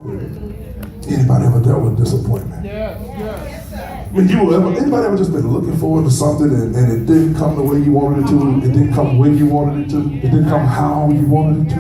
Anybody ever dealt with disappointment? I mean, anybody ever just been looking forward to something and it didn't come the way you wanted it to? It didn't come when you wanted it to? It didn't come how you wanted it to?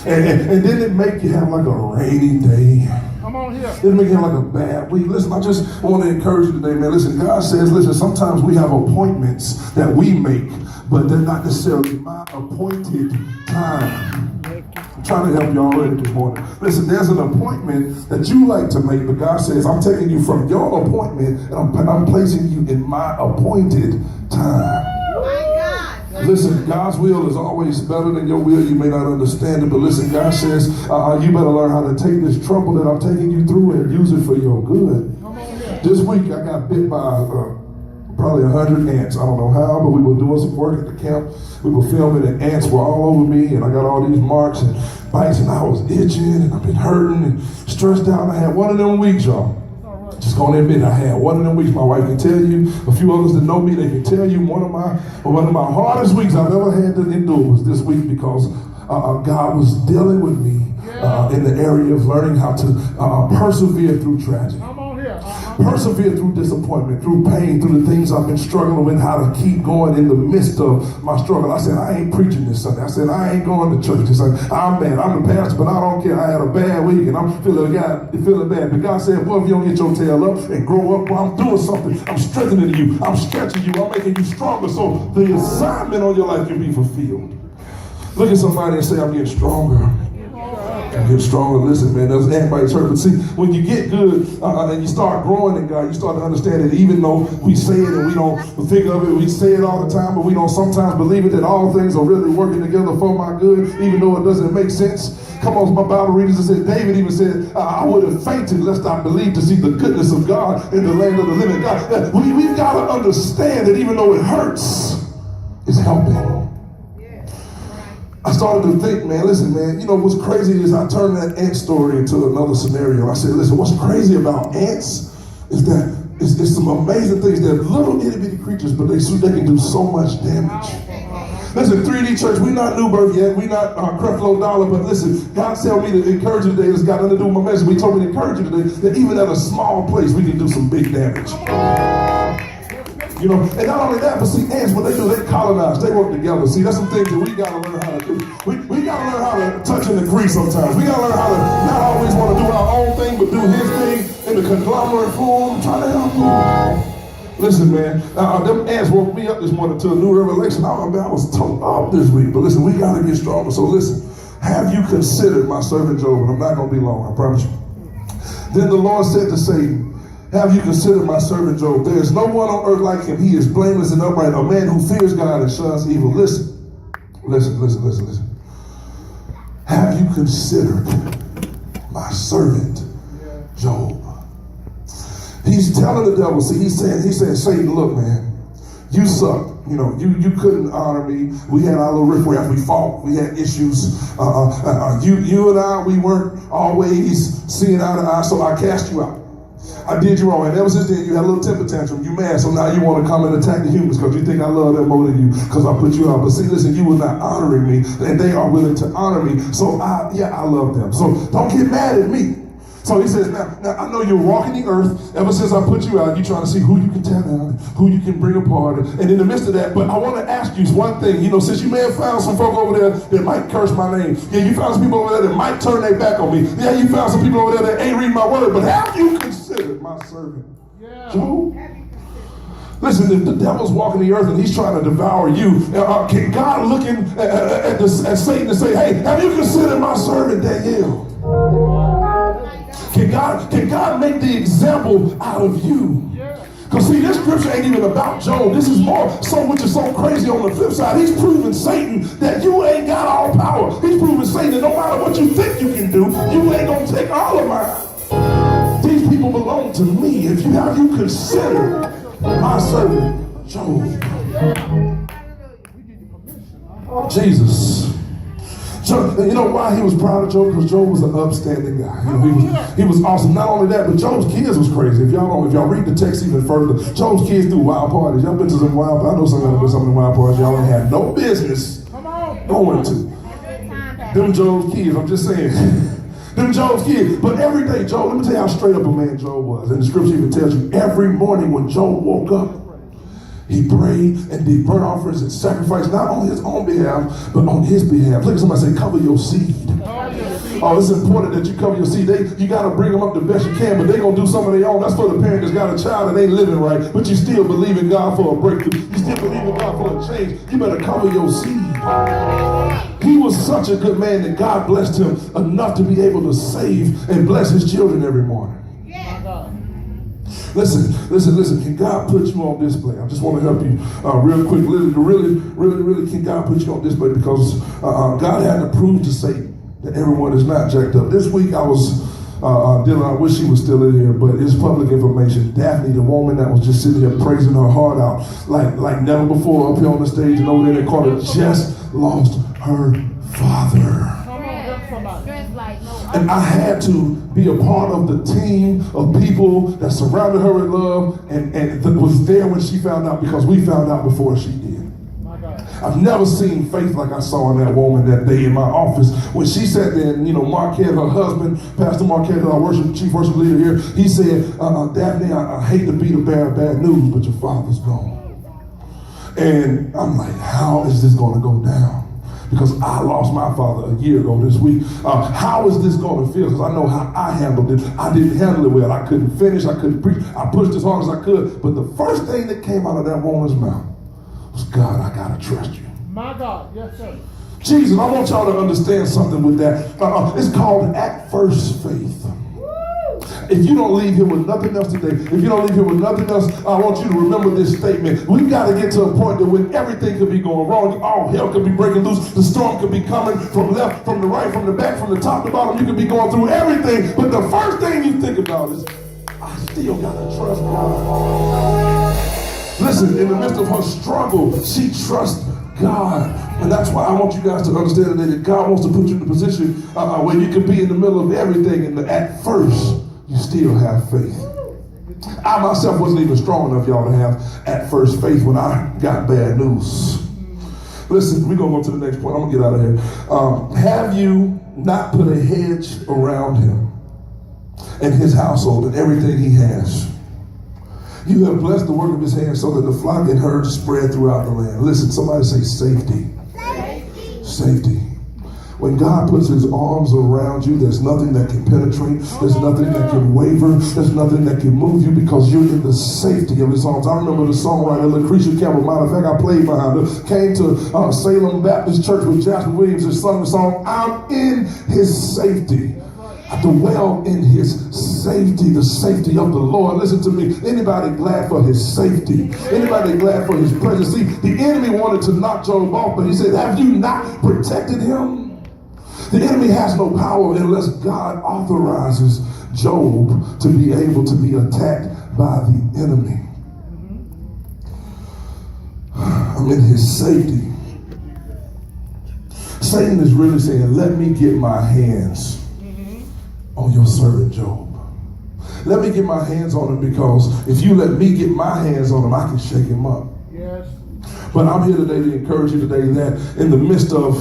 And then it make you have like a rainy day. Come on here. It make you have like a bad week. Listen, I just want to encourage you today, man. Listen, God says, listen, sometimes we have appointments that we make, but they're not necessarily my appointed time. I'm trying to help you already this morning. Listen, there's an appointment that you like to make, but God says, I'm taking you from your appointment and I'm placing you in my appointed time. Listen, God's will is always better than your will. You may not understand it, but listen, God says, you better learn how to take this trouble that I'm taking you through and use it for your good. This week, I got bit by probably 100 ants. I don't know how, but we were doing some work at the camp. We were filming and ants were all over me and I got all these marks and bites and I was itching and I've been hurting and stressed out. I had one of them weeks, y'all. Just gonna admit I had one of them weeks. My wife can tell you, a few others that know me, they can tell you one of my hardest weeks I've ever had to endure was this week because God was dealing with me in the area of learning how to persevere through tragedy. Persevere through disappointment, through pain, through the things I've been struggling with, how to keep going in the midst of my struggle. I said, I ain't preaching this Sunday. I said, I ain't going to church this Sunday. I'm mad. I'm the pastor, but I don't care. I had a bad week and I'm feeling bad. But God said, well, if you don't get your tail up and grow up, well, I'm doing something. I'm strengthening you. I'm stretching you. I'm making you stronger so the assignment on your life can be fulfilled. Look at somebody and say, I'm getting stronger. Get stronger. Listen, man, that's everybody's hurt. But see, when you get good and you start growing in God, you start to understand that even though we say it and we don't think of it, we say it all the time, but we don't sometimes believe it, that all things are really working together for my good, even though it doesn't make sense. Come on, my Bible readers, it said, David even said, I would have fainted lest I believed to see the goodness of God in the land of the living God. We've got to understand that even though it hurts, it's helping. I started to think, man, listen, man, you know what's crazy is I turned that ant story into another scenario. I said, listen, what's crazy about ants is that it's some amazing things. They're little itty bitty creatures, but they can do so much damage. Listen, 3D Church, we're not New Birth yet. We're not Creflo Dollar, but listen, God told me to encourage you today. It's got nothing to do with my message. He told me to encourage you today that even at a small place, we can do some big damage. You know, and not only that, but see, ants, what they do, they colonize, they work together. See, that's some things that we got to learn how to do. We got to learn how to touch and agree sometimes. We got to learn how to not always want to do our own thing, but do his thing in the conglomerate form. Try to help you. Listen, man, them ants woke me up this morning to a new revelation. I was told off this week, but listen, we got to get stronger. So listen, have you considered my servant Job? And I'm not going to be long, I promise you. Then the Lord said to Satan, have you considered my servant Job? There is no one on earth like him. He is blameless and upright, a man who fears God and shuns evil. Listen. Have you considered my servant Job? He's telling the devil, see, he's saying, Satan, look, man, you suck. You know, you couldn't honor me. We had our little riffraff. We fought. We had issues. You and I, we weren't always seeing eye to eye, so I cast you out. I did you wrong, and ever since then you had a little temper tantrum, you mad, so now you want to come and attack the humans because you think I love them more than you because I put you out. But see, listen, you were not honoring me, and they are willing to honor me, so I love them. So don't get mad at me. So he says, now I know you're walking the earth. Ever since I put you out, you're trying to see who you can tear down, who you can bring apart. And in the midst of that, but I want to ask you one thing. You know, since you may have found some folk over there that might curse my name. Yeah, you found some people over there that might turn their back on me. Yeah, you found some people over there that ain't reading my word. But have you considered my servant Job? Listen, if the devil's walking the earth and he's trying to devour you, can God looking at Satan and say, hey, have you considered my servant Daniel? Can God make the example out of you? Because see, this scripture ain't even about Job. This is more so, which is so crazy on the flip side. He's proving Satan that you ain't got all power. He's proving Satan that no matter what you think you can do, you ain't gonna take all of mine. These people belong to me. Have you considered my servant Job? Jesus. You know why he was proud of Job? Because Job was an upstanding guy. You know, he was awesome. Not only that, but Job's kids was crazy. If y'all read the text even further, Job's kids threw wild parties. Y'all been to some wild parties? I know some of the wild parties y'all ain't had no business going to. Them Job's kids, I'm just saying. Them Job's kids. But every day, Job, let me tell you how straight up a man Job was. And the scripture even tells you every morning when Job woke up, he prayed and did burnt offerings and sacrifice, not on his own behalf, but on his behalf. Look at somebody say, cover your seed. Oh, it's important that you cover your seed. You got to bring them up the best you can, but they're going to do some of their own. That's for the parent that's got a child and ain't living right, but you still believe in God for a breakthrough. You still believe in God for a change. You better cover your seed. He was such a good man that God blessed him enough to be able to save and bless his children every morning. Listen. Can God put you on display? I just want to help you real quick. Really, can God put you on display? Because God had to prove to Satan that everyone is not jacked up. This week I was dealing, I wish she was still in here, but it's public information. Daphne, the woman that was just sitting here praising her heart out like never before up here on the stage and over there in the corner, just lost her father. And I had to be a part of the team of people that surrounded her in love and that was there when she found out, because we found out before she did. I've never seen faith like I saw in that woman that day in my office. When she sat there and, Marquette, her husband, Pastor Marquette, our chief worship leader here, he said, Daphne, I hate to be the bearer of bad news, but your father's gone. And I'm like, how is this going to go down? Because I lost my father a year ago this week. How is this going to feel? Because I know how I handled it. I didn't handle it well. I couldn't finish. I couldn't preach. I pushed as hard as I could. But the first thing that came out of that woman's mouth was, God, I got to trust you. My God. Yes, sir. Jesus, I want y'all to understand something with that. It's called at first faith. If you don't leave here with nothing else today, if you don't leave here with nothing else, I want you to remember this statement. We've got to get to a point that when everything could be going wrong, all hell could be breaking loose, the storm could be coming from left, from the right, from the back, from the top to bottom. You could be going through everything, but the first thing you think about is, I still got to trust God. Listen, in the midst of her struggle, she trusts God. And that's why I want you guys to understand today that God wants to put you in a position where you can be in the middle of everything, and at first, you still have faith. I myself wasn't even strong enough, y'all, to have at first faith when I got bad news. Listen, we're going to go to the next point. I'm going to get out of here. Have you not put a hedge around him and his household and everything he has? You have blessed the work of his hands so that the flock and herds spread throughout the land. Listen, somebody say safety. Safety. When God puts his arms around you, there's nothing that can penetrate. There's nothing that can waver. There's nothing that can move you, because you're in the safety of his arms. I remember the songwriter Lucretia Campbell, matter of fact, I played behind her, came to Salem Baptist Church with Jasper Williams and sung the song, I'm in his safety. I dwell in his safety, the safety of the Lord. Listen to me. Anybody glad for his safety? Anybody glad for his presence? See, the enemy wanted to knock Job off, but he said, have you not protected him? The enemy has no power unless God authorizes Job to be able to be attacked by the enemy. I'm in his safety. Satan is really saying, let me get my hands on your servant Job. Let me get my hands on him, because if you let me get my hands on him, I can shake him up. Yes. But I'm here today to encourage you today that in the midst of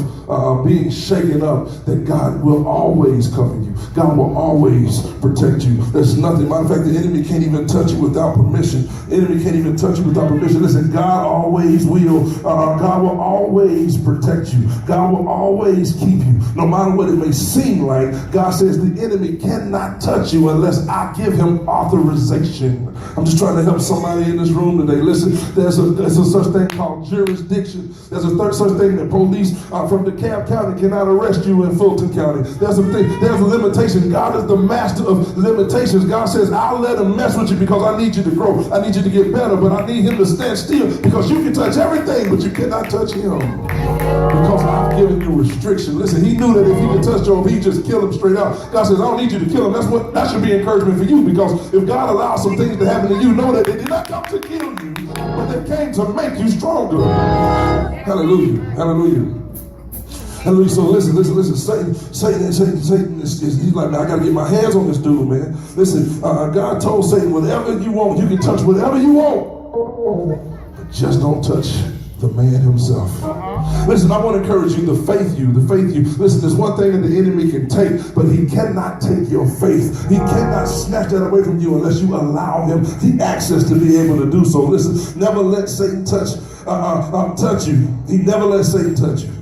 being shaken up, that God will always cover you. God will always protect you. There's nothing. Matter of fact, the enemy can't even touch you without permission. The enemy can't even touch you without permission. Listen, God always will. God will always protect you. God will always keep you. No matter what it may seem like, God says the enemy cannot touch you unless I give him authorization. I'm just trying to help somebody in this room today. Listen, there's a such thing called jurisdiction. There's a such thing that police from DeKalb County cannot arrest you in Fulton County. There's a limitation. God is the master of limitations. God says, I'll let him mess with you because I need you to grow. I need you to get better, but I need him to stand still, because you can touch everything, but you cannot touch him, because I've given you restriction. Listen, he knew that if he could touch Job, he'd just kill him straight out. God says, I don't need you to kill him. That should be encouragement for you, because if God allows some things to happen to you, know that they did not come to kill you, but they came to make you stronger. Hallelujah. Hallelujah. Hallelujah. So listen. Satan is he's like, man, I got to get my hands on this dude, man. Listen, God told Satan, whatever you want, you can touch whatever you want, but just don't touch The man himself. Listen, I want to encourage you, the faith you. Listen, there's one thing that the enemy can take, but he cannot take your faith. He cannot snatch that away from you unless you allow him the access to be able to do so. Listen, never let Satan touch you. He never let Satan touch you.